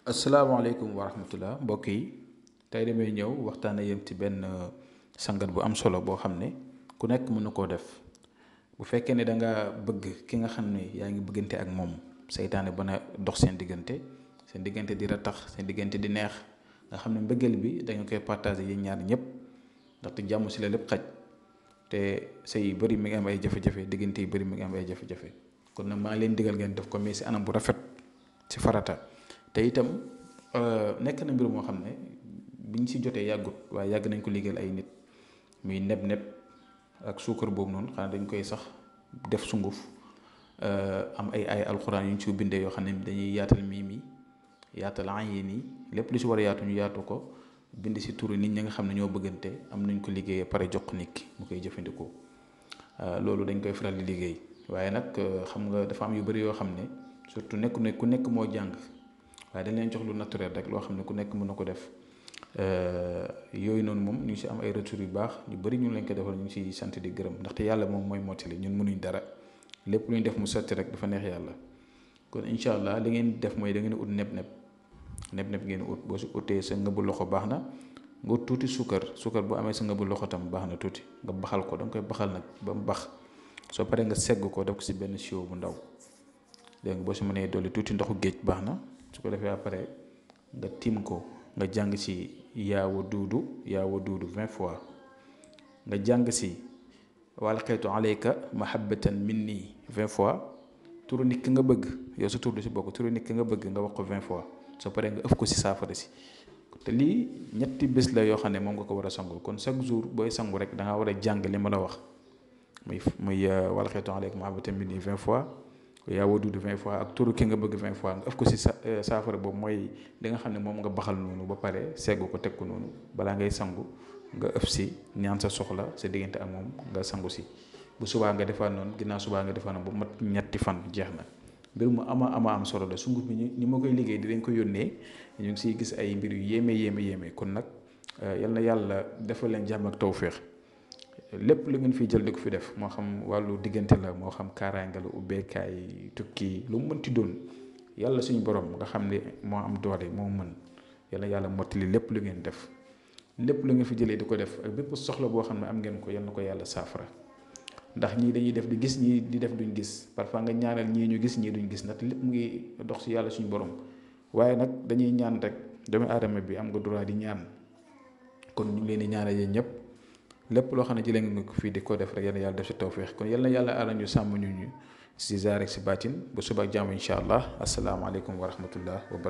asalaamaaleykum wa rahmatullah mbokk yi tey damay ñëw waxtaan ak yéen ci benn sangat bu am solo boo xam ne ku nekk mën na koo def bu fekkee ne da nga bëgg ki nga xam ne yaa ngi bëggante ak moom seytaane ba na dox seen diggante di ratax seen diggante di neex nga xam ne mbëggeel bi da nga koy partager yéen ñaar ñëpp ndaxte jàmm si la lépp xaj te say yu bëri mi ngi am ay jafe-jafe diggante yu bëri mi ngi am ay jafe-jafe kon nag maa ngi leen digal ngeen def ko mais si anam bu rafet si farata. te itam nekk na mbir moo xam ne biñ si jotee yàggut waaye yàgg nañ ko liggéeyal ay nit muy neb-neb ak suukar boobu noonu xanaa dañ koy sax def sunguf am ay alxuraan yu ñu ci bindee yoo xam ne dañuy yaatal miim yi yaatal ayin yi lépp lu si war a yaatu ñu yaatu ko bind si turu nit ñi nga xam ne ñoo bëggante am nañ ko liggéeyee pare jox ko nit ki mu koy jëfandikoo loolu dañ koy faral di liggéey waaye nag xam nga dafa am yu bëri yoo xam ne surtout ku nekk moo jàng. waaye dañ leen jox lu naturel rek loo xam ne ku nekk mën na ko def yooyu noonu moom ñu ngi si am ay retours yu baax ñu bëri ñu leen ko defal ñu ngi si sant di gërëm ndaxte yàlla moom mooy mottali ñun mënuñ dara lépp lu ñu def mu sotti rek dafa neex yàlla kon incha allah li ngeen def mooy da ngeen ut neb-neb ngeen ut boo si utee sa ngëbu loxo baax na nga ut tuuti suukar bu amee sa ngëbu loxo tam baax na tuuti nga baxal ko da nga koy baxal nag ba mu bax soo paree nga segg ko def ko si benn siwo bu ndaw dégg nga boo si mënee dolli tuuti ndoxu géej baax na. su ko defee après nga tiim ko nga jàng ci yaawa duudu 20 fois nga jàng ci walqaytu alayka mahabbatan minni 20 fois turu nit ki nga bëgg yow sa tur du ci bokk turu nit ki nga bëgg nga wax ko 20 fois soo paree nga ëf ko ci saafara si te lii ñetti bés la yoo xam ne moom nga ko war a sangu kon chaque jour booy sangu rek da ngaa war a jàng li ma la wax muy walqaytu alayka mahabbatan minni 20 fois yaa wadudu 20 fois ak turu ki nga bëgg 20 fois nga ëf ko si saafara boobu mooy li nga xam ne moom nga baxal noonu ba pare segg ko teg ko noonu balaa ngay sangu nga ëf si ñaan sa soxla sa diggante ak moom nga sangu si bu subaa nga defaat noonu ginnaaw subaa nga defaat noonu ba mat ñetti fan jeex na mbir mu ama am solo la sunguf bi ni ma koy liggéey di leen ko yónnee ñu ngi siy gis ay mbir yu yéeme kon nag yal na yàlla defal leen jàmm ak tawféex lépp lu ngeen fi jël di ko fi def moo xam wàllu diggante la moo xam kaaraange la ubbeekaay tukki lu mu mënti doon yàlla suñu borom nga xam ne moo am doole moo mën yàlla mottali lépp lu ngeen def lépp lu ngeen fi jëlee di ko def ak bépp soxla boo xam ne am ngeen ko yal na ko yàlla saafara ndax ñii dañuy def di gis ñii di def duñ gis parfois nga ñaanal ñii ñu gis ñii duñ gis ndax lépp mu ngi dox ci yàlla suñu borom waaye nag dañuy ñaan rek doomu aadama bi am nga droit di ñaan kon ñu ngi leen di ñaanal yéen ñëpp. lépp loo xam ne jëlee nga ko fii di ko def rek yal na yàlla def si tawféex kon yal na yàlla aar ñu sàmm ñu si zaar ak si baatin ba suba ak jàmm incha allah asalaamaaleykum wa rahmatullah wa barakatuh